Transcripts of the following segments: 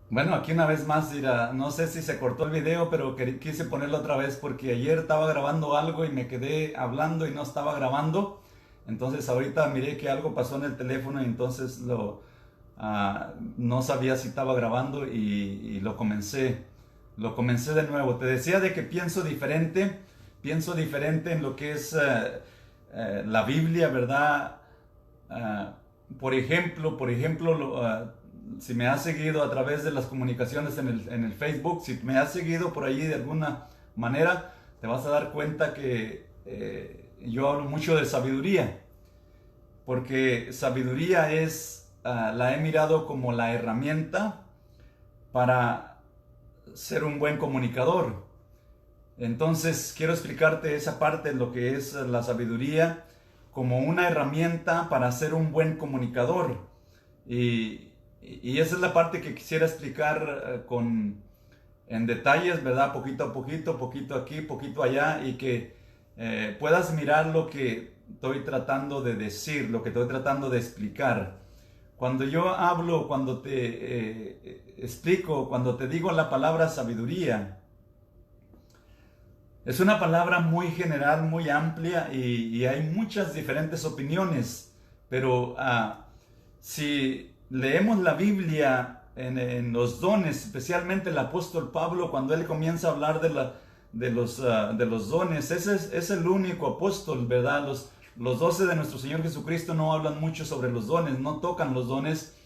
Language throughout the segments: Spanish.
Bueno, aquí una vez más, mira, no sé si se cortó el video, pero quise ponerlo otra vez porque ayer estaba grabando algo y me quedé hablando y no estaba grabando. Entonces ahorita miré que algo pasó en el teléfono y entonces no sabía si estaba grabando y lo comencé de nuevo. Te decía de que pienso diferente en lo que es la Biblia, ¿verdad? Ah, si me has seguido a través de las comunicaciones en el Facebook, si me has seguido por allí de alguna manera, te vas a dar cuenta que yo hablo mucho de sabiduría, porque sabiduría la he mirado como la herramienta para ser un buen comunicador. Entonces, quiero explicarte esa parte de lo que es la sabiduría como una herramienta para ser un buen comunicador. Y esa es la parte que quisiera explicar en detalles, ¿verdad? Poquito a poquito, poquito aquí, poquito allá, y que puedas mirar lo que estoy tratando de decir, lo que estoy tratando de explicar. Cuando yo hablo, cuando te explico, cuando te digo la palabra sabiduría, es una palabra muy general, muy amplia y hay muchas diferentes opiniones, pero si leemos la Biblia en los dones, especialmente el apóstol Pablo, cuando él comienza a hablar de los dones, es el único apóstol, ¿verdad? Los 12 de nuestro Señor Jesucristo no hablan mucho sobre los dones, no tocan los dones,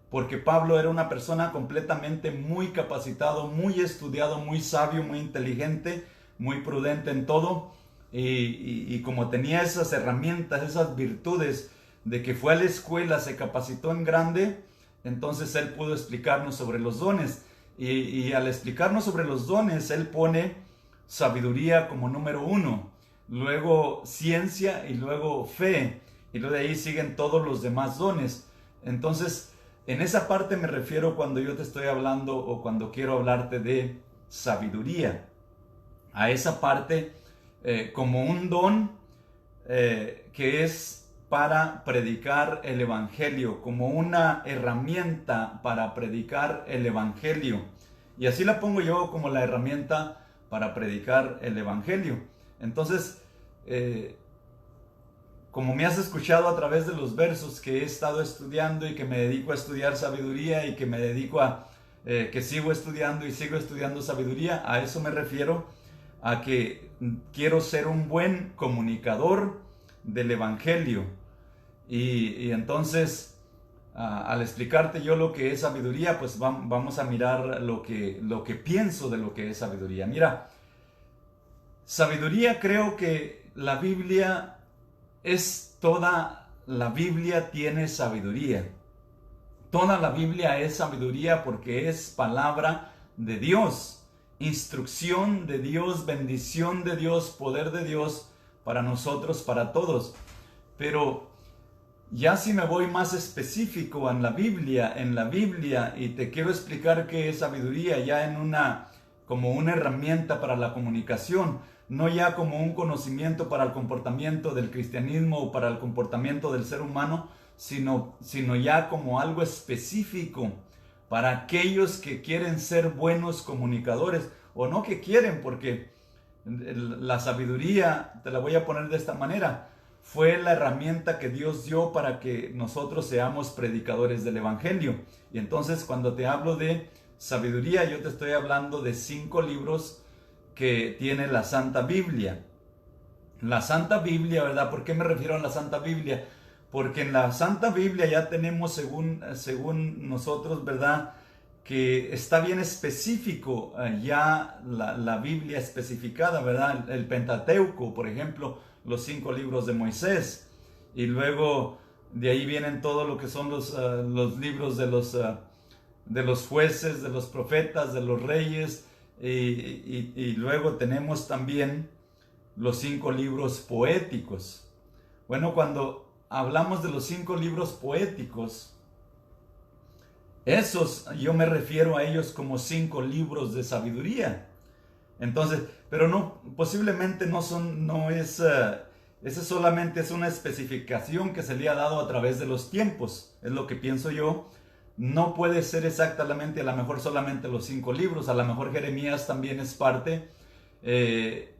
porque Pablo era una persona completamente muy capacitado, muy estudiado, muy sabio, muy inteligente, muy prudente en todo. Y como tenía esas herramientas, esas virtudes de que fue a la escuela, se capacitó en grande, entonces él pudo explicarnos sobre los dones. Y al explicarnos sobre los dones, él pone sabiduría como número uno, luego ciencia y luego fe. Y luego de ahí siguen todos los demás dones. Entonces, en esa parte me refiero cuando yo te estoy hablando o cuando quiero hablarte de sabiduría. A esa parte como un don que es para predicar el Evangelio, como una herramienta para predicar el Evangelio. Y así la pongo yo como la herramienta para predicar el Evangelio. Entonces, eh, como me has escuchado a través de los versos que he estado estudiando y que me dedico a estudiar sabiduría y que me dedico que sigo estudiando y sigo estudiando sabiduría, a eso me refiero, a que quiero ser un buen comunicador del Evangelio. Y entonces, al explicarte yo lo que es sabiduría, pues vamos a mirar lo que pienso de lo que es sabiduría. Mira, sabiduría, creo que la Biblia la Biblia tiene sabiduría. Toda la Biblia es sabiduría porque es palabra de Dios, instrucción de Dios, bendición de Dios, poder de Dios para nosotros, para todos. Pero ya si me voy más específico en la Biblia, y te quiero explicar qué es sabiduría ya como una herramienta para la comunicación, no ya como un conocimiento para el comportamiento del cristianismo o para el comportamiento del ser humano, sino ya como algo específico para aquellos que quieren ser buenos comunicadores, o no que quieren, porque la sabiduría, te la voy a poner de esta manera, fue la herramienta que Dios dio para que nosotros seamos predicadores del Evangelio. Y entonces cuando te hablo de sabiduría, yo te estoy hablando de 5 libros que tiene la Santa Biblia. La Santa Biblia, ¿verdad? ¿Por qué me refiero a la Santa Biblia? Porque en la Santa Biblia ya tenemos, según nosotros, ¿verdad? Que está bien específico ya la Biblia especificada, ¿verdad? El Pentateuco, por ejemplo, los 5 libros de Moisés. Y luego de ahí vienen todo lo que son los libros de los jueces, de los profetas, de los reyes. Y luego tenemos también los 5 libros poéticos. Bueno, cuando hablamos de los 5 libros poéticos, esos yo me refiero a ellos como 5 libros de sabiduría. Entonces, pero no, posiblemente no es, esa solamente es una especificación que se le ha dado a través de los tiempos, es lo que pienso yo, no puede ser exactamente, a lo mejor solamente los 5 libros, a lo mejor Jeremías también es parte,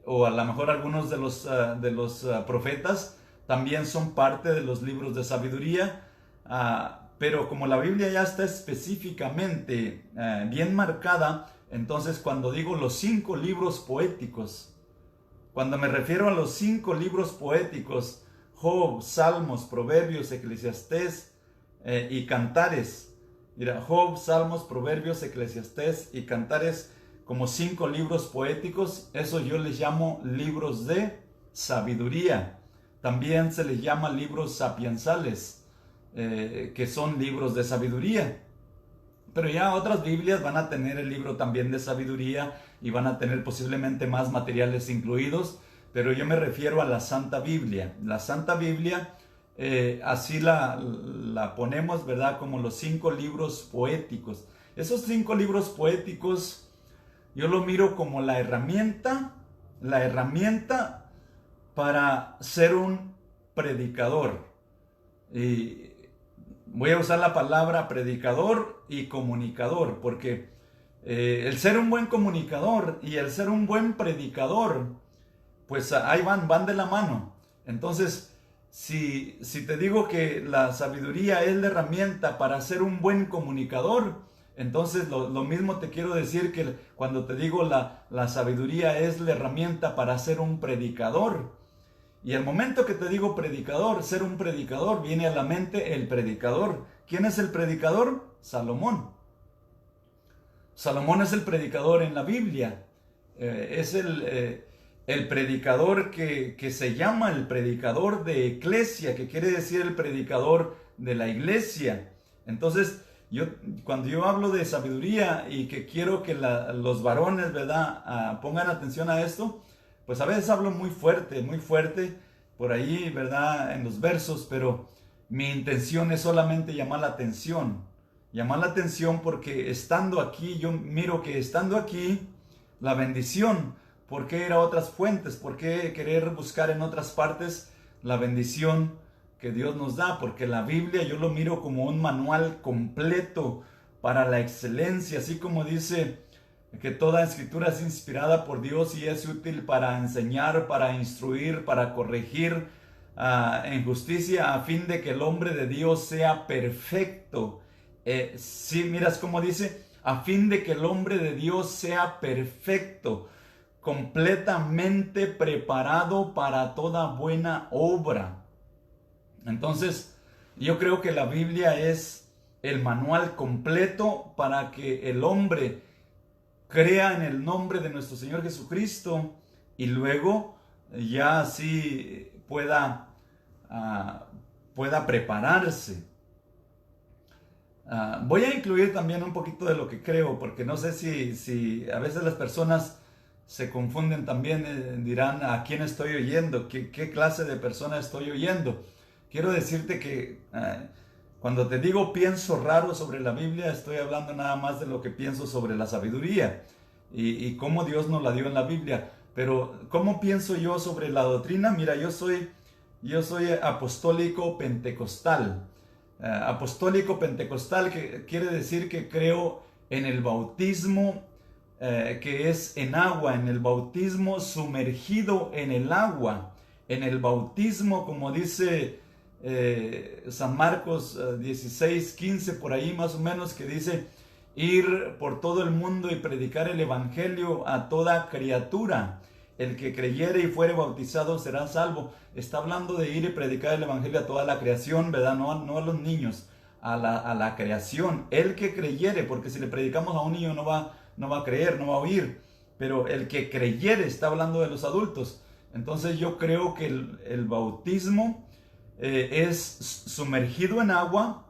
o a lo mejor algunos de los profetas también son parte de los libros de sabiduría, pero como la Biblia ya está específicamente bien marcada, entonces cuando digo los 5 libros poéticos, cuando me refiero a los 5 libros poéticos, Job, Salmos, Proverbios, Eclesiastés y Cantares, mira, Job, Salmos, Proverbios, Eclesiastés y Cantares, como 5 libros poéticos, eso yo les llamo libros de sabiduría. También se les llama libros sapiensales, que son libros de sabiduría. Pero ya otras Biblias van a tener el libro también de sabiduría y van a tener posiblemente más materiales incluidos, pero yo me refiero a la Santa Biblia. La Santa Biblia, así la ponemos, ¿verdad? Como los 5 libros poéticos. Esos 5 libros poéticos yo lo miro como la herramienta para ser un predicador. Y voy a usar la palabra predicador y comunicador, porque el ser un buen comunicador y el ser un buen predicador, pues ahí van de la mano. Entonces, si te digo que la sabiduría es la herramienta para ser un buen comunicador, entonces lo mismo te quiero decir que cuando te digo la sabiduría es la herramienta para ser un predicador. Y al momento que te digo predicador, ser un predicador, viene a la mente el predicador. ¿Quién es el predicador? Salomón. Salomón es el predicador en la Biblia. Es el predicador que se llama el predicador de Eclesia, que quiere decir el predicador de la iglesia. Entonces, cuando yo hablo de sabiduría y que quiero que los varones, ¿verdad?, pongan atención a esto, pues a veces hablo muy fuerte, por ahí, ¿verdad?, en los versos, pero mi intención es solamente llamar la atención porque estando aquí, yo miro que estando aquí, la bendición, ¿por qué ir a otras fuentes? ¿Por qué querer buscar en otras partes la bendición que Dios nos da? Porque la Biblia yo lo miro como un manual completo para la excelencia, así como dice que toda escritura es inspirada por Dios y es útil para enseñar, para instruir, para corregir en justicia, a fin de que el hombre de Dios sea perfecto. Sí, miras cómo dice, a fin de que el hombre de Dios sea perfecto, completamente preparado para toda buena obra. Entonces, yo creo que la Biblia es el manual completo para que el hombre crea en el nombre de nuestro Señor Jesucristo y luego ya así pueda prepararse. Voy a incluir también un poquito de lo que creo, porque no sé si a veces las personas se confunden también, dirán a quién estoy oyendo, qué clase de persona estoy oyendo. Quiero decirte que cuando te digo pienso raro sobre la Biblia, estoy hablando nada más de lo que pienso sobre la sabiduría y cómo Dios nos la dio en la Biblia. Pero ¿cómo pienso yo sobre la doctrina? Mira, yo soy apostólico pentecostal. Apostólico pentecostal, que quiere decir que creo en el bautismo que es en agua, en el bautismo sumergido en el agua, en el bautismo, como dice San Marcos 16:15, por ahí más o menos, que dice ir por todo el mundo y predicar el evangelio a toda criatura. El que creyere y fuere bautizado será salvo. Está hablando de ir y predicar el evangelio a toda la creación, ¿verdad? No a los niños, a la creación. El que creyere, porque si le predicamos a un niño no va a creer, no va a oír. Pero el que creyere, está hablando de los adultos. Entonces yo creo que el bautismo es sumergido en agua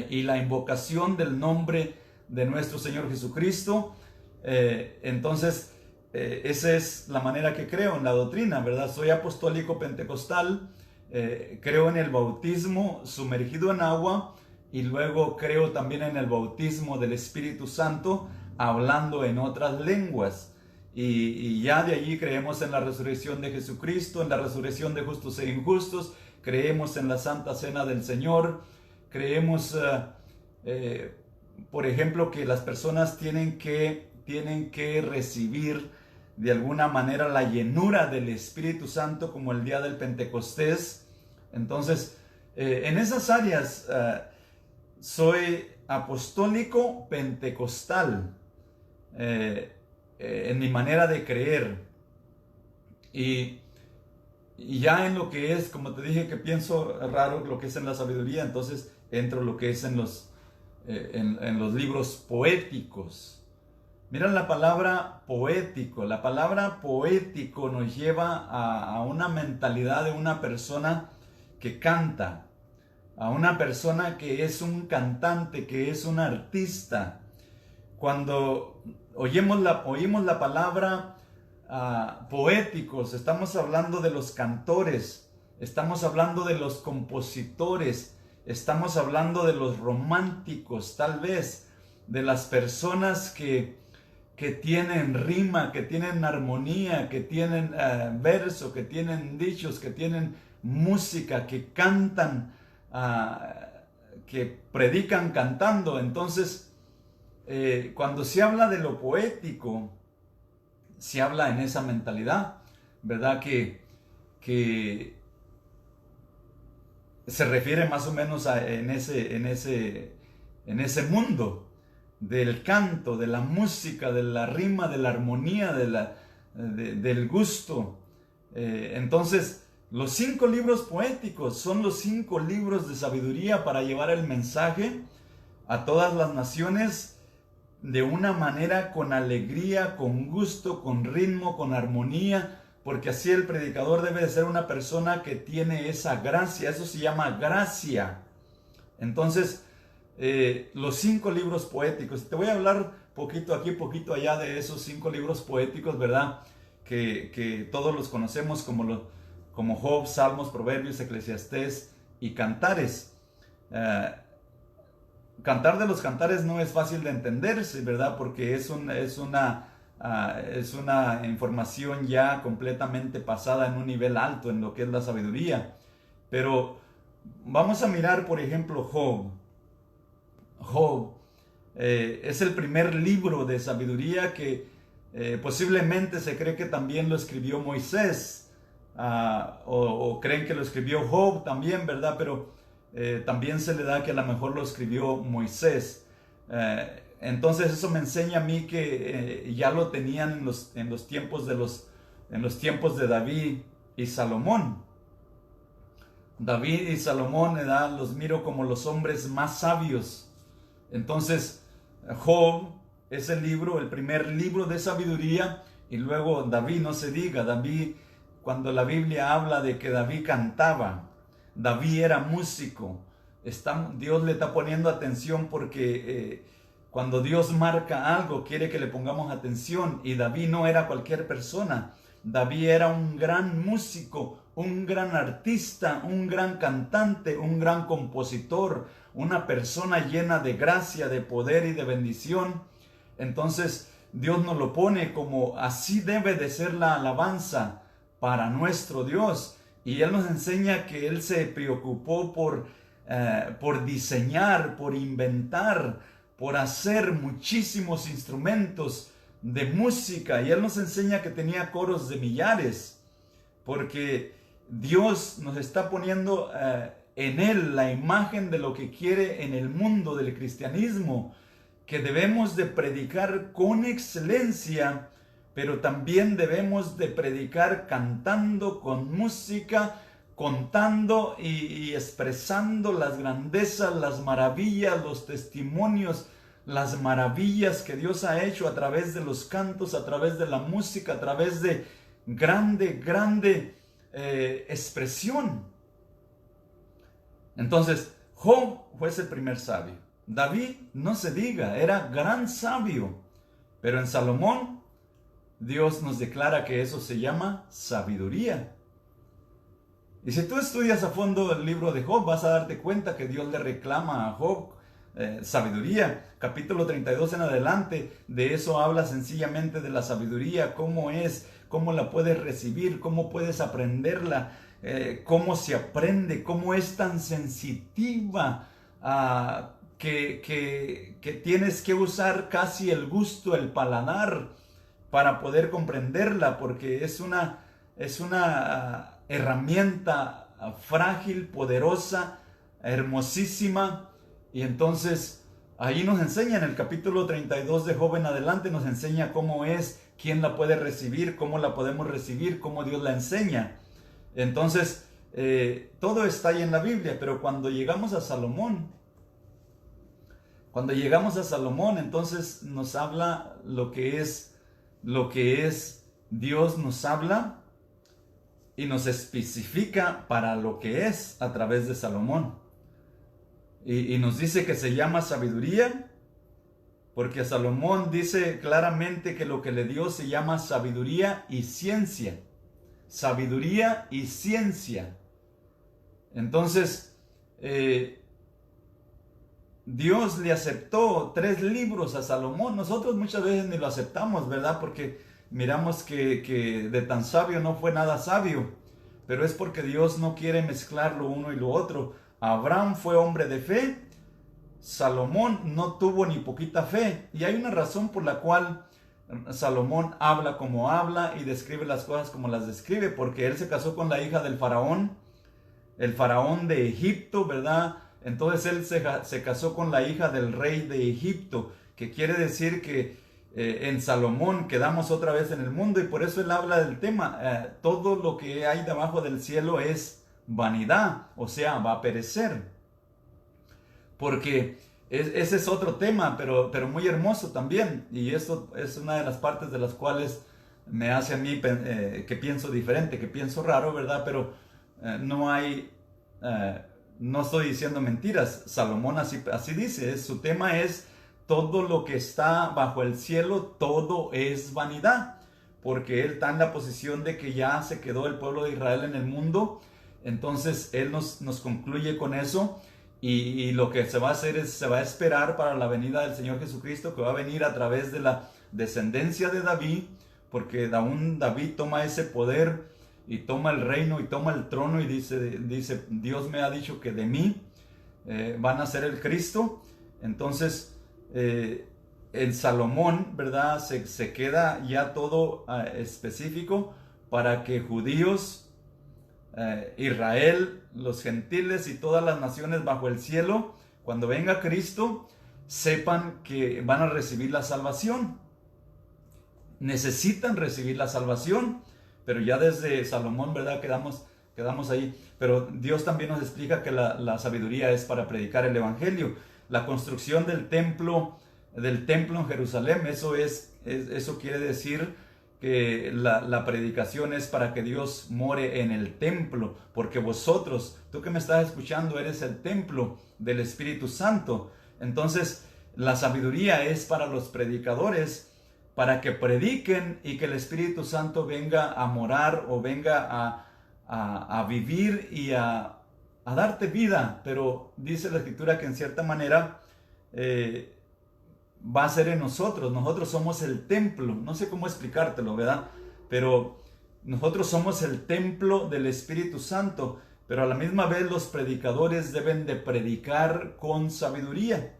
y la invocación del nombre de nuestro Señor Jesucristo. Entonces esa es la manera que creo en la doctrina, ¿verdad? Soy apostólico pentecostal, creo en el bautismo sumergido en agua y luego creo también en el bautismo del Espíritu Santo hablando en otras lenguas. Y ya de allí creemos en la resurrección de Jesucristo, en la resurrección de justos e injustos, creemos en la Santa Cena del Señor, creemos eh, por ejemplo, que las personas tienen que recibir de alguna manera la llenura del Espíritu Santo como el día del Pentecostés. Entonces, en esas áreas soy apostólico pentecostal en mi manera de creer. Y ya en lo que es, como te dije, que pienso raro lo que es en la sabiduría, entonces entro lo que es en los libros poéticos. Mira la palabra poético. La palabra poético nos lleva a una mentalidad de una persona que canta, a una persona que es un cantante, que es un artista. Cuando oímos la palabra poéticos, estamos hablando de los cantores, estamos hablando de los compositores, estamos hablando de los románticos, tal vez, de las personas que tienen rima, que tienen armonía, que tienen verso, que tienen dichos, que tienen música, que cantan, que predican cantando. Entonces, cuando se habla de lo poético, se habla en esa mentalidad, ¿verdad? Que se refiere más o menos en ese mundo del canto, de la música, de la rima, de la armonía, del gusto. Entonces, los 5 libros poéticos son los 5 libros de sabiduría para llevar el mensaje a todas las naciones de una manera con alegría, con gusto, con ritmo, con armonía, porque así el predicador debe de ser una persona que tiene esa gracia. Eso se llama gracia. Entonces, los 5 libros poéticos. Te voy a hablar poquito aquí, poquito allá de esos 5 libros poéticos, ¿verdad? Que todos los conocemos como Job, Salmos, Proverbios, Eclesiastés y Cantares. Cantar de los Cantares no es fácil de entenderse, ¿verdad? Porque es una información ya completamente pasada en un nivel alto en lo que es la sabiduría. Pero vamos a mirar, por ejemplo, Job. Job es el primer libro de sabiduría que posiblemente se cree que también lo escribió Moisés, o creen que lo escribió Job también, ¿verdad? Pero también se le da que a lo mejor lo escribió Moisés. Entonces eso me enseña a mí que ya lo tenían en los tiempos de David y Salomón. David y Salomón, ¿verdad? Los miro como los hombres más sabios. Entonces, Job es el primer libro de sabiduría, y luego David, no se diga. David, cuando la Biblia habla de que David cantaba, David era músico, Dios le está poniendo atención porque cuando Dios marca algo, quiere que le pongamos atención, y David no era cualquier persona. David era un gran músico, un gran artista, un gran cantante, un gran compositor, una persona llena de gracia, de poder y de bendición. Entonces Dios nos lo pone como así debe de ser la alabanza para nuestro Dios. Y Él nos enseña que Él se preocupó por diseñar, por inventar, por hacer muchísimos instrumentos de música. Y Él nos enseña que tenía coros de millares, porque Dios nos está poniendo en Él la imagen de lo que quiere en el mundo del cristianismo, que debemos de predicar con excelencia, pero también debemos de predicar cantando, con música, contando y expresando las grandezas, las maravillas, los testimonios, las maravillas que Dios ha hecho a través de los cantos, a través de la música, a través de grande expresión. Entonces, Job fue ese primer sabio. David, no se diga, era gran sabio. Pero en Salomón, Dios nos declara que eso se llama sabiduría. Y si tú estudias a fondo el libro de Job, vas a darte cuenta que Dios le reclama a Job sabiduría. Capítulo 32 en adelante, de eso habla sencillamente de la sabiduría, cómo es, cómo la puedes recibir, cómo puedes aprenderla, cómo se aprende, cómo es tan sensitiva que tienes que usar casi el gusto, el paladar, para poder comprenderla, porque es una herramienta frágil, poderosa, hermosísima. Y entonces ahí nos enseña en el capítulo 32 de Job en adelante, nos enseña cómo es, quién la puede recibir, cómo la podemos recibir, cómo Dios la enseña. Entonces todo está ahí en la Biblia. Pero cuando llegamos a Salomón, entonces nos habla lo que es Dios, nos habla y nos especifica para lo que es a través de Salomón. Y nos dice que se llama sabiduría, porque a Salomón dice claramente que lo que le dio se llama sabiduría y ciencia. Sabiduría y ciencia. Entonces, Dios le aceptó 3 libros a Salomón. Nosotros muchas veces ni lo aceptamos, ¿verdad? Porque miramos que de tan sabio no fue nada sabio. Pero es porque Dios no quiere mezclar lo uno y lo otro. Abraham fue hombre de fe. Salomón no tuvo ni poquita fe. Y hay una razón por la cual Salomón habla como habla y describe las cosas como las describe. Porque él se casó con la hija del faraón. El faraón de Egipto, ¿verdad? Entonces él se casó con la hija del rey de Egipto, que quiere decir que en Salomón quedamos otra vez en el mundo, y por eso él habla del tema. Todo lo que hay debajo del cielo es vanidad, o sea, va a perecer. Porque ese es otro tema, pero muy hermoso también, y eso es una de las partes de las cuales me hace a mí que pienso diferente, que pienso raro, ¿verdad? Pero no estoy diciendo mentiras. Salomón así dice, su tema es: todo lo que está bajo el cielo, todo es vanidad, porque él está en la posición de que ya se quedó el pueblo de Israel en el mundo. Entonces él nos concluye con eso, y lo que se va a hacer es, se va a esperar para la venida del Señor Jesucristo, que va a venir a través de la descendencia de David, porque aún David toma ese poder y toma el reino y toma el trono, y dice Dios me ha dicho que de mí van a ser el Cristo. Entonces en Salomón, ¿verdad? Se queda ya todo específico para que judíos, Israel, los gentiles y todas las naciones bajo el cielo, cuando venga Cristo, sepan que van a recibir la salvación. Necesitan recibir la salvación. Pero ya desde Salomón, ¿verdad? Quedamos ahí. Pero Dios también nos explica que la sabiduría es para predicar el evangelio. La construcción del templo en Jerusalén, eso quiere decir que la predicación es para que Dios more en el templo. Porque vosotros, tú que me estás escuchando, eres el templo del Espíritu Santo. Entonces, la sabiduría es para los predicadores, para que prediquen y que el Espíritu Santo venga a morar, o venga a vivir y a darte vida. Pero dice la Escritura que en cierta manera va a ser en nosotros. Nosotros somos el templo. No sé cómo explicártelo, ¿verdad? Pero nosotros somos el templo del Espíritu Santo. Pero a la misma vez los predicadores deben de predicar con sabiduría.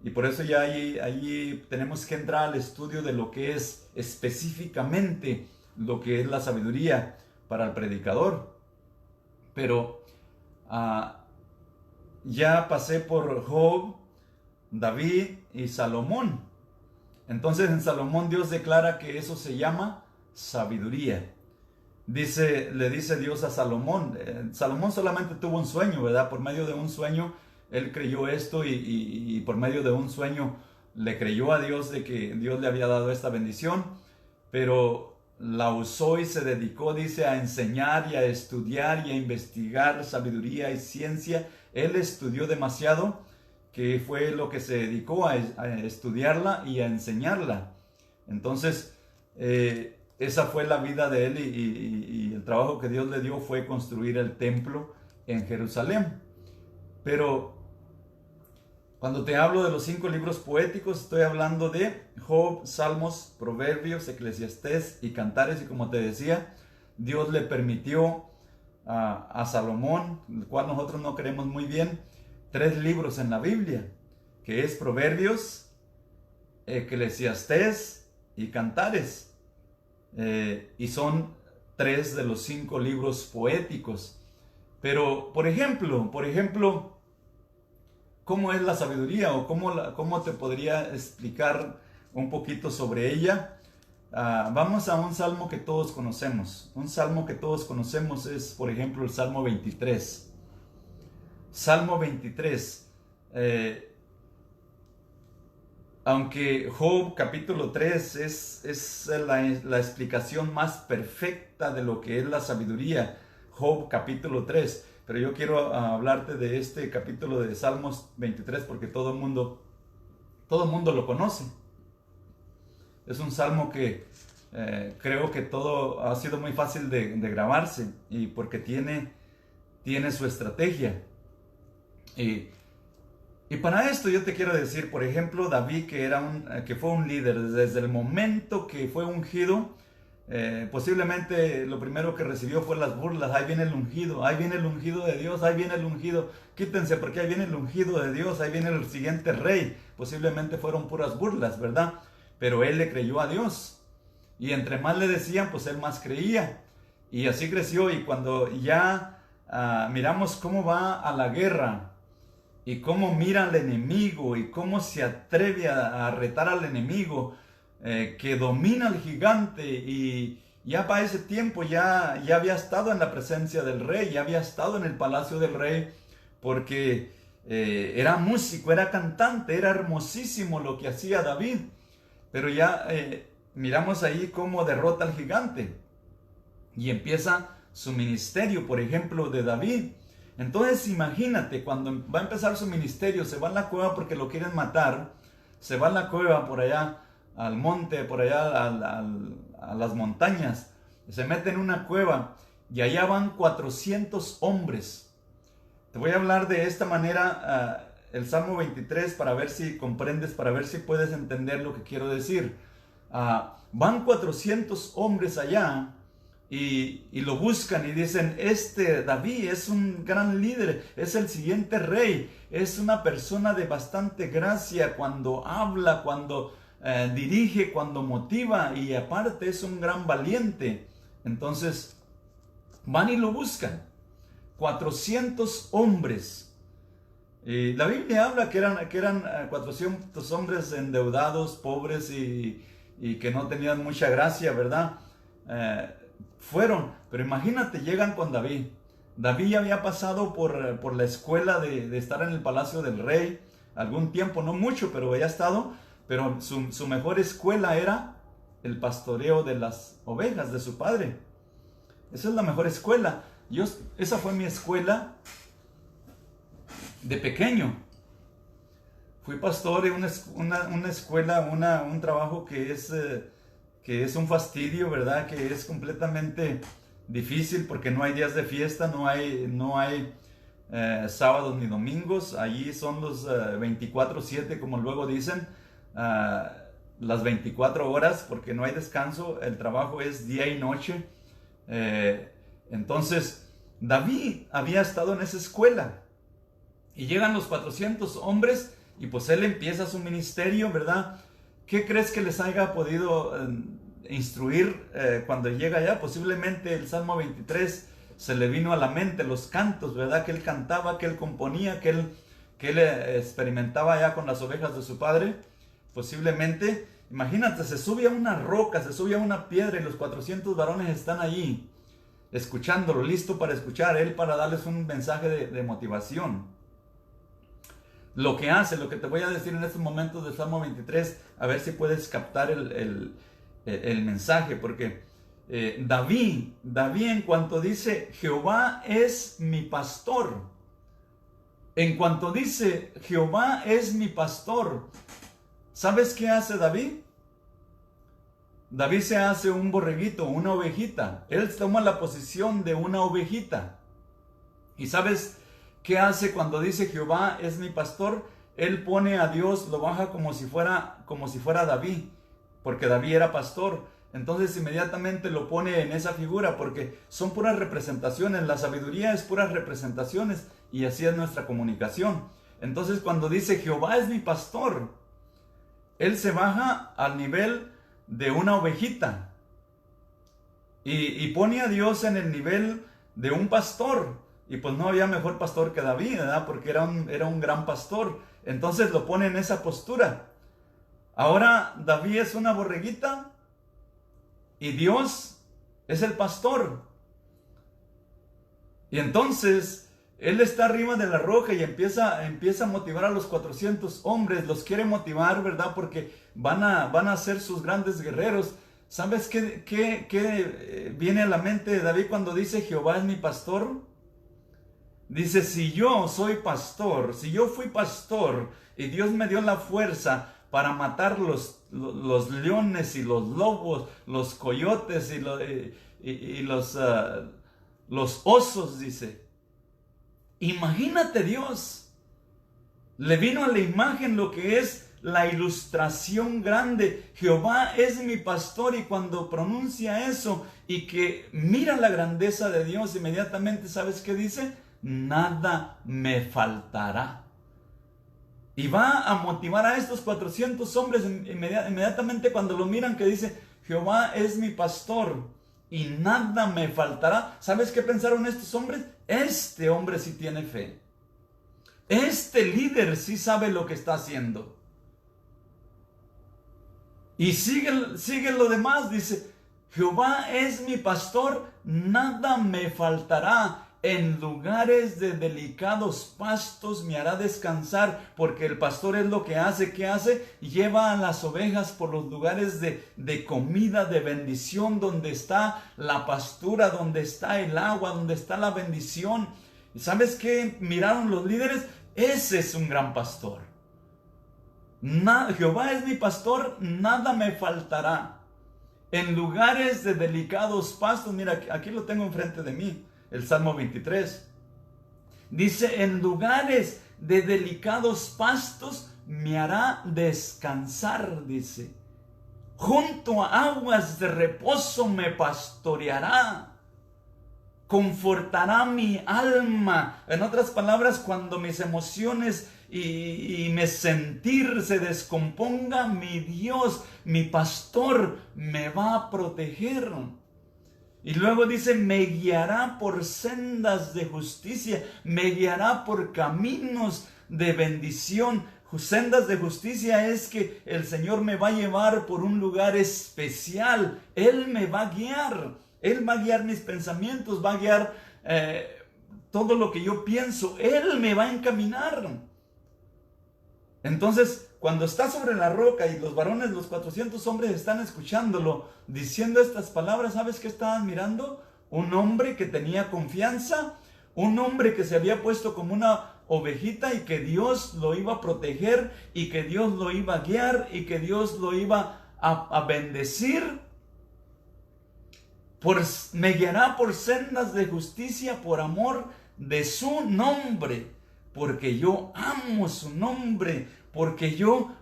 Y por eso ya ahí tenemos que entrar al estudio de lo que es específicamente lo que es la sabiduría para el predicador. Pero ya pasé por Job, David y Salomón. Entonces en Salomón Dios declara que eso se llama sabiduría. Le dice Dios a Salomón. Salomón solamente tuvo un sueño, ¿verdad? Por medio de un sueño él creyó esto, y por medio de un sueño le creyó a Dios de que Dios le había dado esta bendición, pero la usó y se dedicó, dice, a enseñar y a estudiar y a investigar sabiduría y ciencia. Él estudió demasiado, que fue lo que se dedicó a estudiarla y a enseñarla. Entonces, esa fue la vida de él, y el trabajo que Dios le dio fue construir el templo en Jerusalén. Pero cuando te hablo de los 5 libros poéticos, estoy hablando de Job, Salmos, Proverbios, Eclesiastés y Cantares. Y como te decía, Dios le permitió a Salomón, el cual nosotros no queremos muy bien, 3 libros en la Biblia. que es Proverbios, Eclesiastés y Cantares. Y son 3 de los 5 libros poéticos. Pero, por ejemplo, ¿cómo es la sabiduría? ¿O cómo te podría explicar un poquito sobre ella? Vamos a un salmo que todos conocemos. Un salmo que todos conocemos es, por ejemplo, el Salmo 23. Salmo 23. Aunque Job capítulo 3 es la explicación más perfecta de lo que es la sabiduría, Job capítulo 3, pero yo quiero hablarte de este capítulo de Salmos 23 porque todo el mundo lo conoce. Es un salmo que creo que todo ha sido muy fácil de grabarse, y porque tiene su estrategia. Y para esto yo te quiero decir, por ejemplo, David, que fue un líder desde el momento que fue ungido. Posiblemente lo primero que recibió fue las burlas. Ahí viene el ungido de Dios, ahí viene el ungido, quítense porque ahí viene el ungido de Dios, ahí viene el siguiente rey. Posiblemente fueron puras burlas, ¿verdad? Pero él le creyó a Dios, y entre más le decían, pues él más creía, y así creció. Y cuando ya miramos cómo va a la guerra, y cómo mira al enemigo, y cómo se atreve a retar al enemigo, que domina al gigante, y ya para ese tiempo ya había estado en la presencia del rey, ya había estado en el palacio del rey, porque era músico, era cantante, era hermosísimo lo que hacía David. Pero ya miramos ahí cómo derrota al gigante, y empieza su ministerio, por ejemplo, de David. Entonces imagínate, cuando va a empezar su ministerio, se va a la cueva porque lo quieren matar, se va a la cueva por allá, al monte, por allá a las montañas, se mete en una cueva, y allá van 400 hombres. Te voy a hablar de esta manera el Salmo 23 para ver si comprendes, para ver si puedes entender lo que quiero decir. Van 400 hombres allá, y lo buscan y dicen, David es un gran líder, es el siguiente rey, es una persona de bastante gracia cuando habla, cuando dirige, cuando motiva, y aparte es un gran valiente. Entonces van y lo buscan, 400 hombres. La Biblia habla que eran 400 hombres endeudados, pobres y que no tenían mucha gracia, ¿verdad? Pero imagínate, llegan con David. David ya había pasado por la escuela de estar en el palacio del rey algún tiempo, no mucho, pero había estado. Pero su mejor escuela era el pastoreo de las ovejas de su padre. Esa es la mejor escuela. Esa fue mi escuela de pequeño. Fui pastor en una escuela, un trabajo que es un fastidio, ¿verdad? Que es completamente difícil porque no hay días de fiesta, no hay sábados ni domingos. Allí son los 24/7, como luego dicen, las 24 horas, porque no hay descanso. El trabajo es día y noche. Entonces, David había estado en esa escuela, y llegan los 400 hombres, y pues él empieza su ministerio, ¿verdad? ¿Qué crees que les haya podido instruir cuando llega allá? Posiblemente el Salmo 23 se le vino a la mente, los cantos, ¿verdad? Que él cantaba, que él componía, que él experimentaba allá con las ovejas de su padre. Posiblemente, imagínate, se sube a una roca, se sube a una piedra, y los 400 varones están allí, escuchándolo, listo para escuchar, él para darles un mensaje de motivación. Lo que te voy a decir en estos momentos del Salmo 23, a ver si puedes captar el mensaje, porque David en cuanto dice, Jehová es mi pastor, en cuanto dice, Jehová es mi pastor, ¿sabes qué hace David? David se hace un borreguito, una ovejita. Él toma la posición de una ovejita. ¿Y sabes qué hace cuando dice Jehová es mi pastor? Él pone a Dios, lo baja como si fuera David, porque David era pastor. Entonces inmediatamente lo pone en esa figura, porque son puras representaciones. La sabiduría es puras representaciones, y así es nuestra comunicación. Entonces cuando dice Jehová es mi pastor, él se baja al nivel de una ovejita y pone a Dios en el nivel de un pastor. Y pues no había mejor pastor que David, ¿verdad? Porque era un gran pastor. Entonces lo pone en esa postura. Ahora David es una borreguita y Dios es el pastor. Y entonces él está arriba de la roca y empieza a motivar a los 400 hombres. Los quiere motivar, ¿verdad? Porque van a ser sus grandes guerreros. ¿Sabes qué viene a la mente de David cuando dice Jehová es mi pastor? Dice, si yo soy pastor, si yo fui pastor y Dios me dio la fuerza para matar los leones y los lobos, los coyotes y los osos, dice. Imagínate Dios. Le vino a la imagen lo que es la ilustración grande. Jehová es mi pastor, y cuando pronuncia eso y que mira la grandeza de Dios, inmediatamente, ¿sabes qué dice? Nada me faltará. Y va a motivar a estos 400 hombres inmediatamente cuando lo miran, que dice, Jehová es mi pastor y nada me faltará. ¿Sabes qué pensaron estos hombres? Este hombre sí tiene fe. Este líder sí sabe lo que está haciendo. Y sigue lo demás, dice, Jehová es mi pastor, nada me faltará. En lugares de delicados pastos me hará descansar, porque el pastor es lo que hace. ¿Qué hace? Lleva a las ovejas por los lugares de comida, de bendición, donde está la pastura, donde está el agua, donde está la bendición. ¿Y sabes qué miraron los líderes? Ese es un gran pastor. Jehová es mi pastor, nada me faltará. En lugares de delicados pastos, mira, aquí lo tengo enfrente de mí. El Salmo 23. Dice, en lugares de delicados pastos me hará descansar, dice. Junto a aguas de reposo me pastoreará. Confortará mi alma. En otras palabras, cuando mis emociones y mi sentir se descomponga, mi Dios, mi pastor, me va a proteger. Y luego dice, me guiará por sendas de justicia, me guiará por caminos de bendición. Sendas de justicia es que el Señor me va a llevar por un lugar especial. Él me va a guiar. Él va a guiar mis pensamientos, va a guiar todo lo que yo pienso. Él me va a encaminar. Entonces, cuando está sobre la roca y los varones, los 400 hombres están escuchándolo, diciendo estas palabras, ¿sabes qué estaban mirando? Un hombre que tenía confianza, un hombre que se había puesto como una ovejita y que Dios lo iba a proteger y que Dios lo iba a guiar y que Dios lo iba a bendecir. Me guiará por sendas de justicia por amor de su nombre, porque yo amo su nombre, porque yo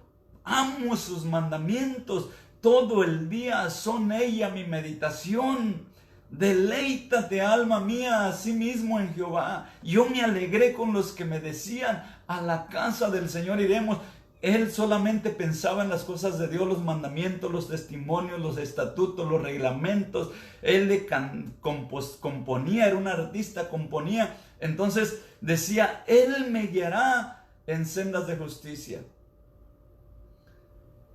amo sus mandamientos. Todo el día son ella mi meditación. Deleítate, alma mía, a sí mismo en Jehová. Yo me alegré con los que me decían, a la casa del Señor iremos. Él solamente pensaba en las cosas de Dios, los mandamientos, los testimonios, los estatutos, los reglamentos. Él le componía, era un artista, componía. Entonces decía, Él me guiará en sendas de justicia.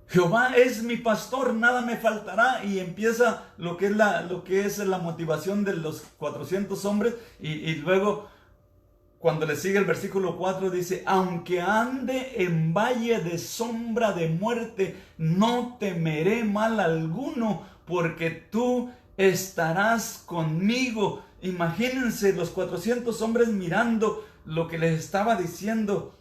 Jehová es mi pastor, nada me faltará. Y empieza lo que es la motivación de los 400 hombres. Y luego, cuando le sigue el versículo 4, dice, aunque ande en valle de sombra de muerte, no temeré mal alguno, porque tú estarás conmigo. Imagínense los 400 hombres mirando lo que les estaba diciendo.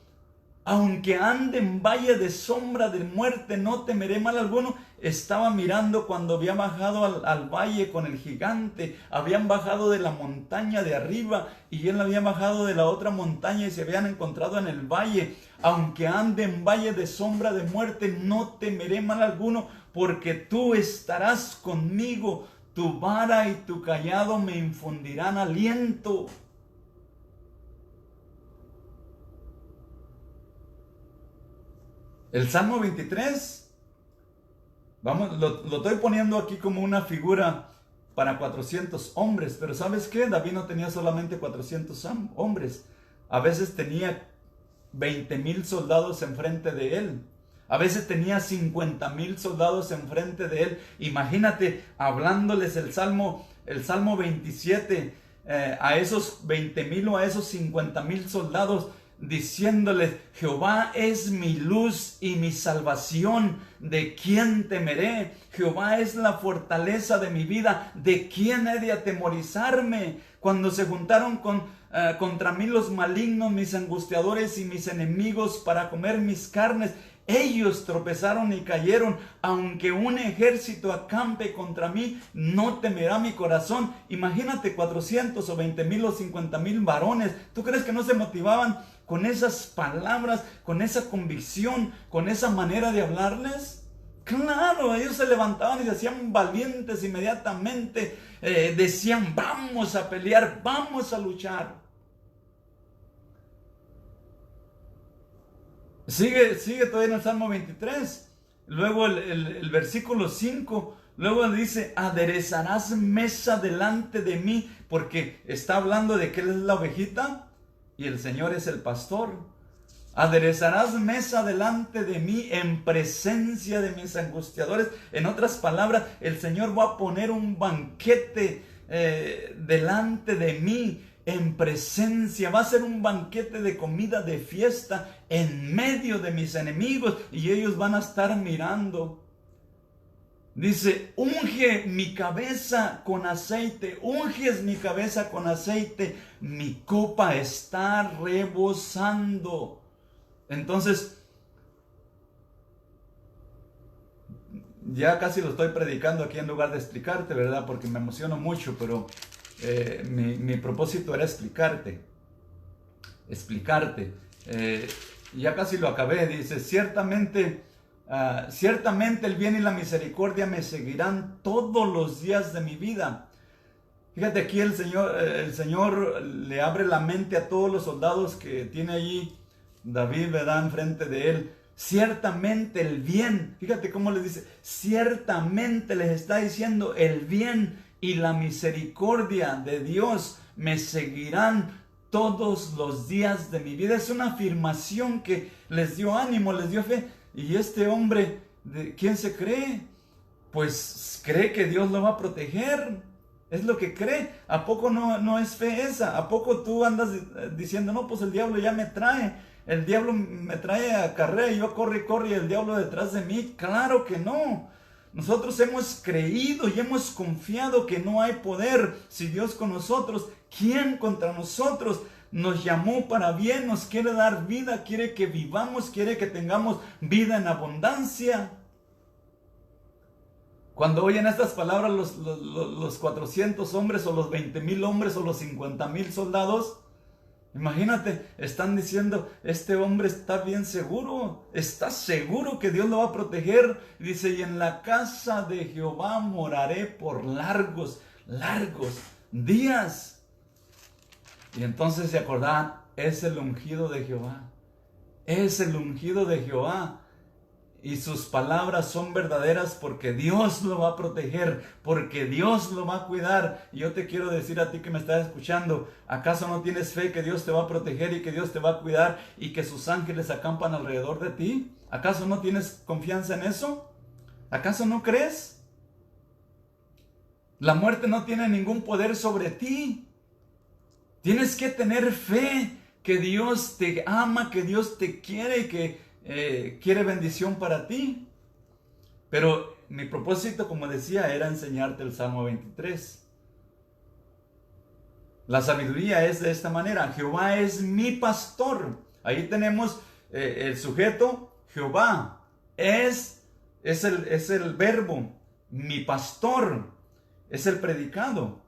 Aunque ande en valle de sombra de muerte, no temeré mal alguno. Estaba mirando cuando había bajado al valle con el gigante. Habían bajado de la montaña de arriba y él había bajado de la otra montaña y se habían encontrado en el valle. Aunque ande en valle de sombra de muerte, no temeré mal alguno, porque tú estarás conmigo. Tu vara y tu cayado me infundirán aliento. El Salmo 23, vamos, lo estoy poniendo aquí como una figura para 400 hombres, pero ¿sabes qué? David no tenía solamente 400 hombres, a veces tenía 20,000 soldados enfrente de él. A veces tenía 50,000 soldados enfrente de él. Imagínate hablándoles el Salmo 27 a esos 20,000 o a esos 50,000 soldados, diciéndoles: Jehová es mi luz y mi salvación, ¿de quién temeré? Jehová es la fortaleza de mi vida, ¿de quién he de atemorizarme? Cuando se juntaron contra mí los malignos, mis angustiadores y mis enemigos para comer mis carnes, ellos tropezaron y cayeron. Aunque un ejército acampe contra mí, no temerá mi corazón. Imagínate 400 o 20,000 o 50,000 varones. ¿Tú crees que no se motivaban con esas palabras, con esa convicción, con esa manera de hablarles? Claro, ellos se levantaban y se hacían valientes inmediatamente. Decían: vamos a pelear, vamos a luchar. Sigue todavía en el Salmo 23. Luego el versículo 5. Luego dice: aderezarás mesa delante de mí. Porque está hablando de que Él es la ovejita y el Señor es el pastor. Aderezarás mesa delante de mí en presencia de mis angustiadores. En otras palabras, el Señor va a poner un banquete delante de mí, en presencia. Va a ser un banquete de comida, de fiesta, en medio de mis enemigos, y ellos van a estar mirando. Dice: unge mi cabeza con aceite, unges mi cabeza con aceite, mi copa está rebosando. Entonces, ya casi lo estoy predicando aquí en lugar de explicarte, ¿verdad? Porque me emociono mucho, pero mi propósito era explicarte. Ya casi lo acabé. Dice: ciertamente el bien y la misericordia me seguirán todos los días de mi vida. Fíjate, aquí el Señor le abre la mente a todos los soldados que tiene allí David, ¿verdad?, enfrente de él. Ciertamente el bien, fíjate cómo les dice, ciertamente les está diciendo: el bien y la misericordia de Dios me seguirán todos los días de mi vida. Es una afirmación que les dio ánimo, les dio fe. Y este hombre, ¿quién se cree? Pues cree que Dios lo va a proteger. Es lo que cree. ¿A poco no es fe esa? ¿A poco tú andas diciendo: no, pues el diablo ya me trae? El diablo me trae a carrera y yo corro y corro y el diablo detrás de mí. Claro que no. Nosotros hemos creído y hemos confiado que no hay poder. Si Dios con nosotros, ¿quién contra nosotros? Nos llamó para bien, nos quiere dar vida, quiere que vivamos, quiere que tengamos vida en abundancia. Cuando oyen estas palabras los 400 hombres o los 20,000 hombres o los 50,000 soldados, imagínate, están diciendo: este hombre está bien seguro, está seguro que Dios lo va a proteger. Dice: y en la casa de Jehová moraré por largos días. Y entonces se acordaban: es el ungido de Jehová, es el ungido de Jehová. Y sus palabras son verdaderas porque Dios lo va a proteger, porque Dios lo va a cuidar. Y yo te quiero decir a ti que me estás escuchando: ¿acaso no tienes fe que Dios te va a proteger y que Dios te va a cuidar y que sus ángeles acampan alrededor de ti? ¿Acaso no tienes confianza en eso? ¿Acaso no crees? La muerte no tiene ningún poder sobre ti. Tienes que tener fe que Dios te ama, que Dios te quiere y que quiere bendición para ti. Pero mi propósito, como decía, era enseñarte el Salmo 23. La sabiduría es de esta manera: Jehová es mi pastor. Ahí tenemos el sujeto, Jehová. Es el verbo, mi pastor. Es el predicado.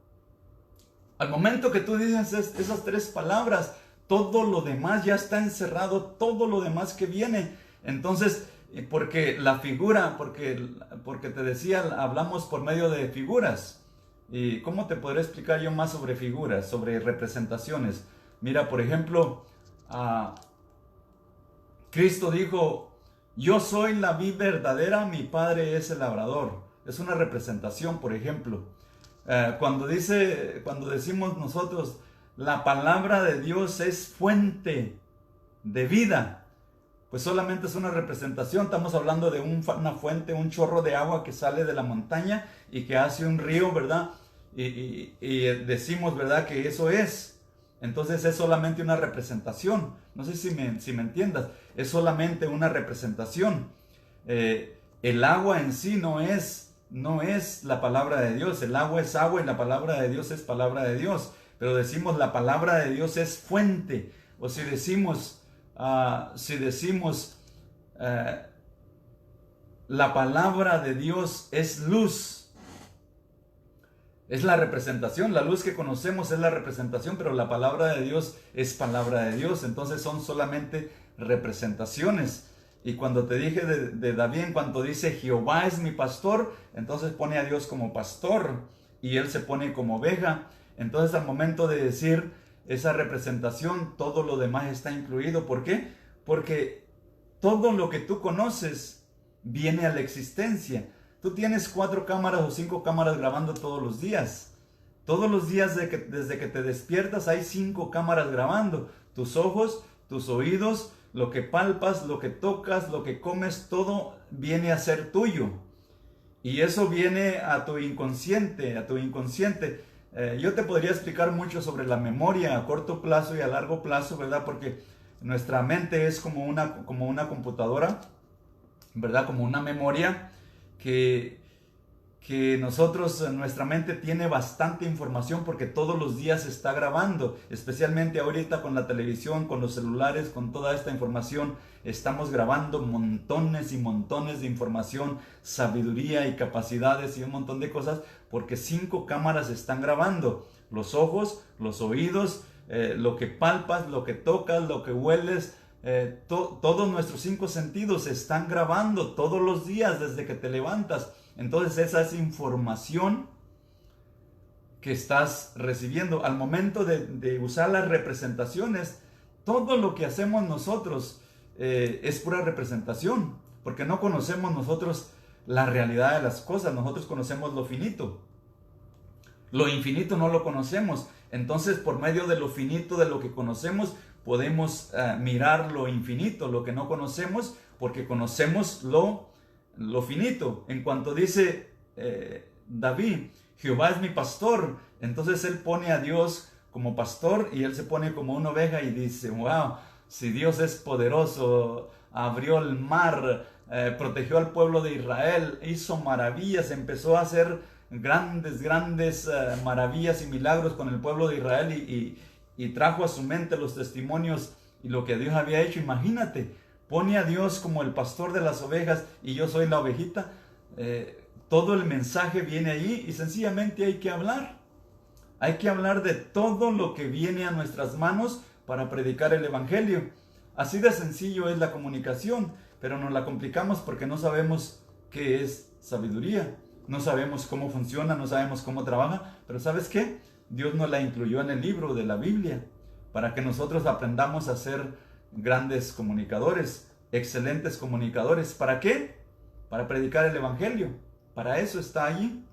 Al momento que tú dices esas tres palabras, todo lo demás ya está encerrado, todo lo demás que viene. Entonces, porque la figura, porque te decía, hablamos por medio de figuras. ¿Y cómo te podré explicar yo más sobre figuras, sobre representaciones? Mira, por ejemplo, Cristo dijo: Yo soy la vid verdadera, mi padre es el labrador. Es una representación, por ejemplo. Cuando decimos nosotros, la palabra de Dios es fuente de vida, pues solamente es una representación. Estamos hablando de una fuente, un chorro de agua que sale de la montaña y que hace un río, ¿verdad? Y decimos, ¿verdad?, que eso es. Entonces es solamente una representación. No sé si me entiendas. Es solamente una representación. El agua en sí no es la palabra de Dios. El agua es agua y la palabra de Dios es palabra de Dios. Pero decimos la palabra de Dios es fuente. O si decimos la palabra de Dios es luz. Es la representación, la luz que conocemos es la representación, pero la palabra de Dios es palabra de Dios. Entonces son solamente representaciones. Y cuando te dije de David, en cuanto dice Jehová es mi pastor, entonces pone a Dios como pastor y él se pone como oveja. Entonces al momento de decir esa representación, todo lo demás está incluido. ¿Por qué? Porque todo lo que tú conoces viene a la existencia. Tú tienes 4 cámaras o 5 cámaras grabando todos los días. Todos los días desde que te despiertas hay 5 cámaras grabando. Tus ojos, tus oídos, lo que palpas, lo que tocas, lo que comes, todo viene a ser tuyo. Y eso viene a tu inconsciente, yo te podría explicar mucho sobre la memoria a corto plazo y a largo plazo, ¿verdad? Porque nuestra mente es como una computadora, ¿verdad? Como una memoria que nuestra mente tiene bastante información porque todos los días se está grabando, especialmente ahorita con la televisión, con los celulares, con toda esta información, estamos grabando montones y montones de información, sabiduría y capacidades y un montón de cosas, porque 5 cámaras están grabando, los ojos, los oídos, lo que palpas, lo que tocas, lo que hueles, todos nuestros 5 sentidos están grabando todos los días desde que te levantas. Entonces esa es información que estás recibiendo. Al momento de usar las representaciones, todo lo que hacemos nosotros es pura representación, porque no conocemos nosotros la realidad de las cosas. Nosotros conocemos lo finito. Lo infinito no lo conocemos. Entonces, por medio de lo finito, de lo que conocemos, podemos mirar lo infinito, lo que no conocemos, porque conocemos lo finito. En cuanto dice David, Jehová es mi pastor, entonces él pone a Dios como pastor y él se pone como una oveja y dice, wow, si Dios es poderoso, abrió el mar, protegió al pueblo de Israel, hizo maravillas, empezó a hacer grandes maravillas y milagros con el pueblo de Israel y trajo a su mente los testimonios y lo que Dios había hecho. Imagínate, pone a Dios como el pastor de las ovejas y yo soy la ovejita. Todo el mensaje viene ahí y sencillamente hay que hablar. Hay que hablar de todo lo que viene a nuestras manos para predicar el evangelio. Así de sencillo es la comunicación, pero nos la complicamos porque no sabemos qué es sabiduría. No sabemos cómo funciona, no sabemos cómo trabaja, pero ¿sabes qué? Dios nos la incluyó en el libro de la Biblia para que nosotros aprendamos a ser grandes comunicadores, excelentes comunicadores. ¿Para qué? Para predicar el evangelio. Para eso está allí.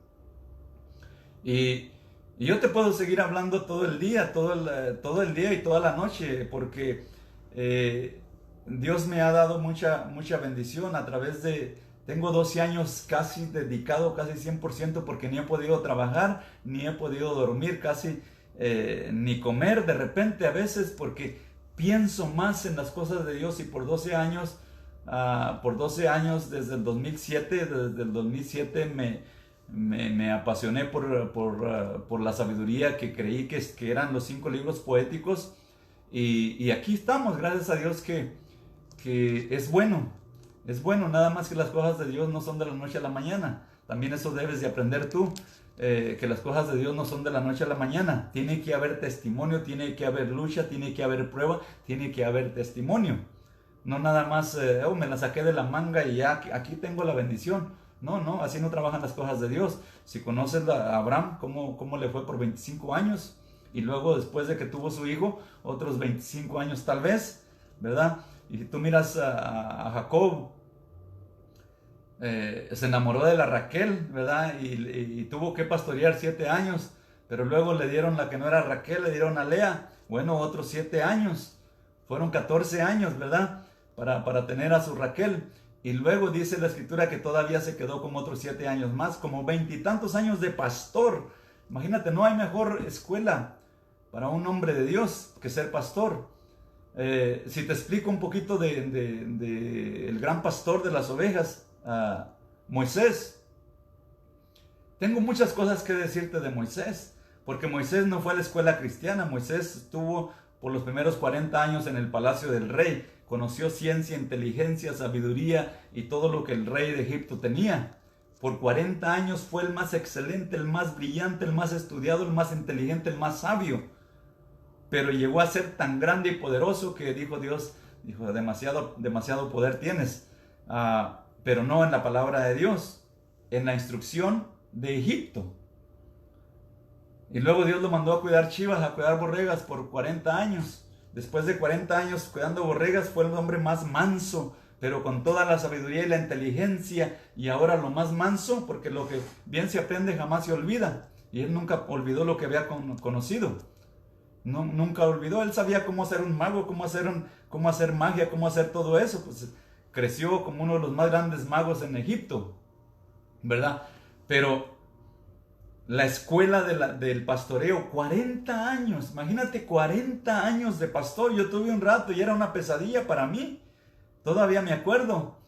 Y yo te puedo seguir hablando todo el día y toda la noche, porque Dios me ha dado mucha bendición a través de... Tengo 12 años casi dedicado, casi 100%, porque ni he podido trabajar, ni he podido dormir, casi ni comer de repente a veces, porque pienso más en las cosas de Dios. Y por 12 años, desde el 2007, me apasioné por la sabiduría, que creí que eran los 5 libros poéticos. Y aquí estamos, gracias a Dios que es bueno. Es bueno, nada más que las cosas de Dios no son de la noche a la mañana. También eso debes de aprender tú, que las cosas de Dios no son de la noche a la mañana. Tiene que haber testimonio, tiene que haber lucha, tiene que haber prueba, tiene que haber testimonio. No nada más, me la saqué de la manga y ya aquí tengo la bendición. No, así no trabajan las cosas de Dios. Si conoces a Abraham, cómo le fue por 25 años, y luego después de que tuvo su hijo, otros 25 años tal vez, ¿verdad? Y tú miras a Jacob, se enamoró de la Raquel, ¿verdad? Y tuvo que pastorear 7 años, pero luego le dieron la que no era Raquel, le dieron a Lea. Bueno, otros 7 años, fueron 14 años, ¿verdad? Para tener a su Raquel. Y luego dice la escritura que todavía se quedó como otros 7 años más, como 20 y tantos años de pastor. Imagínate, no hay mejor escuela para un hombre de Dios que ser pastor. Si te explico un poquito de el gran pastor de las ovejas, Moisés. Tengo muchas cosas que decirte de Moisés, porque Moisés no fue a la escuela cristiana. Moisés estuvo por los primeros 40 años en el palacio del rey. Conoció ciencia, inteligencia, sabiduría y todo lo que el rey de Egipto tenía. Por 40 años fue el más excelente, el más brillante, el más estudiado, el más inteligente, el más sabio. Pero llegó a ser tan grande y poderoso que dijo Dios, dijo, demasiado poder tienes. Pero no en la palabra de Dios, en la instrucción de Egipto. Y luego Dios lo mandó a cuidar chivas, a cuidar borregas por 40 años. Después de 40 años cuidando borregas fue el hombre más manso, pero con toda la sabiduría y la inteligencia. Y ahora lo más manso, porque lo que bien se aprende jamás se olvida. Y él nunca olvidó lo que había conocido. No, nunca olvidó, él sabía cómo ser un mago, cómo hacer magia, cómo hacer todo eso. Pues creció como uno de los más grandes magos en Egipto, ¿verdad? Pero la escuela del pastoreo, 40 años, imagínate 40 años de pastor. Yo tuve un rato y era una pesadilla para mí, todavía me acuerdo.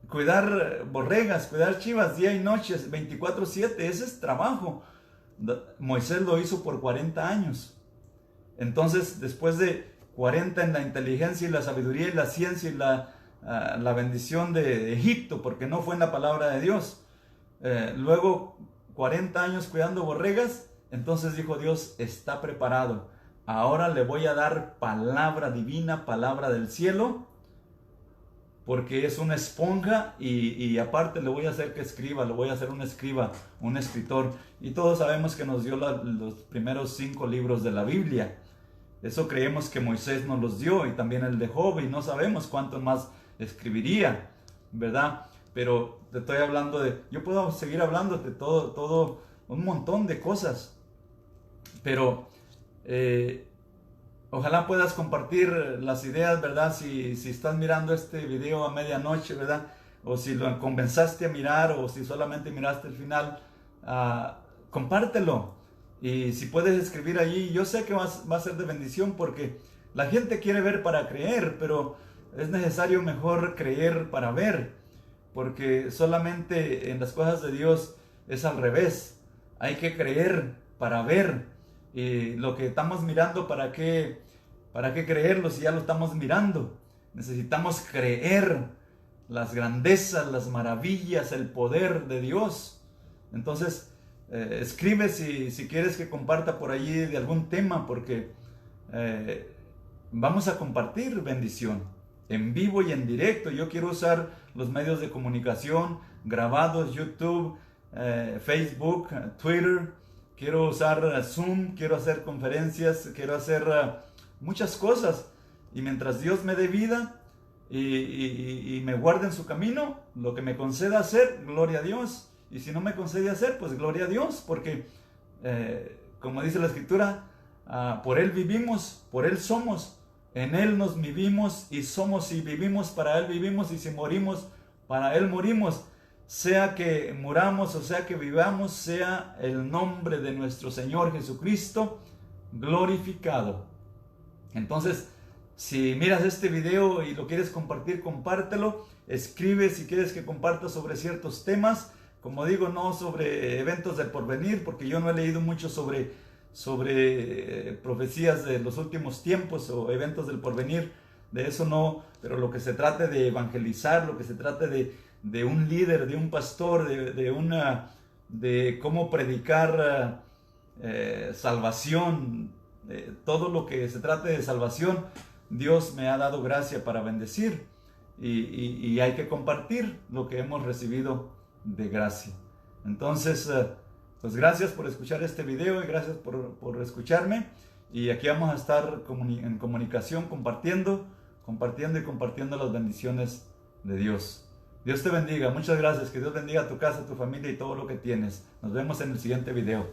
Cuidar borregas, cuidar chivas día y noche, 24/7, ese es trabajo. Moisés lo hizo por 40 años. Entonces, después de 40 en la inteligencia y la sabiduría y la ciencia y la bendición de Egipto, porque no fue en la palabra de Dios. Luego 40 años cuidando borregas, entonces dijo Dios, está preparado. Ahora le voy a dar palabra divina, palabra del cielo, porque es una esponja y aparte le voy a hacer que escriba, le voy a hacer un escriba, un escritor. Y todos sabemos que nos dio los primeros 5 libros de la Biblia. Eso creemos que Moisés nos los dio y también el de Job, y no sabemos cuánto más escribiría, ¿verdad? Pero te estoy hablando yo puedo seguir hablándote todo, un montón de cosas, pero ojalá puedas compartir las ideas, ¿verdad? Si estás mirando este video a medianoche, ¿verdad? O si lo comenzaste a mirar o si solamente miraste el final, compártelo. Y si puedes escribir allí, yo sé que va a ser de bendición porque la gente quiere ver para creer, pero es necesario mejor creer para ver, porque solamente en las cosas de Dios es al revés. Hay que creer para ver. Y lo que estamos mirando, ¿para qué creerlo si ya lo estamos mirando? Necesitamos creer las grandezas, las maravillas, el poder de Dios. Entonces, escribe si quieres que comparta por allí de algún tema, porque vamos a compartir bendición en vivo y en directo. Yo quiero usar los medios de comunicación grabados, YouTube, Facebook, Twitter. Quiero usar Zoom, quiero hacer conferencias, quiero hacer muchas cosas. Y mientras Dios me dé vida y me guarde en su camino, lo que me conceda hacer, gloria a Dios. Y si no me concede hacer, pues gloria a Dios, porque como dice la Escritura, por Él vivimos, por Él somos, en Él nos vivimos y somos y vivimos, para Él vivimos, y si morimos, para Él morimos. Sea que muramos o sea que vivamos, sea el nombre de nuestro Señor Jesucristo glorificado. Entonces, si miras este video y lo quieres compartir, compártelo. Escribe si quieres que comparta sobre ciertos temas. Como digo, no sobre eventos del porvenir, porque yo no he leído mucho sobre profecías de los últimos tiempos o eventos del porvenir. De eso no, pero lo que se trate de evangelizar, lo que se trate de un líder, de un pastor, de cómo predicar salvación, todo lo que se trate de salvación, Dios me ha dado gracia para bendecir, y hay que compartir lo que hemos recibido de gracia. Entonces, pues gracias por escuchar este video y gracias por escucharme, y aquí vamos a estar en comunicación, compartiendo las bendiciones de Dios. Dios te bendiga, muchas gracias, que Dios bendiga tu casa, tu familia y todo lo que tienes. Nos vemos en el siguiente video.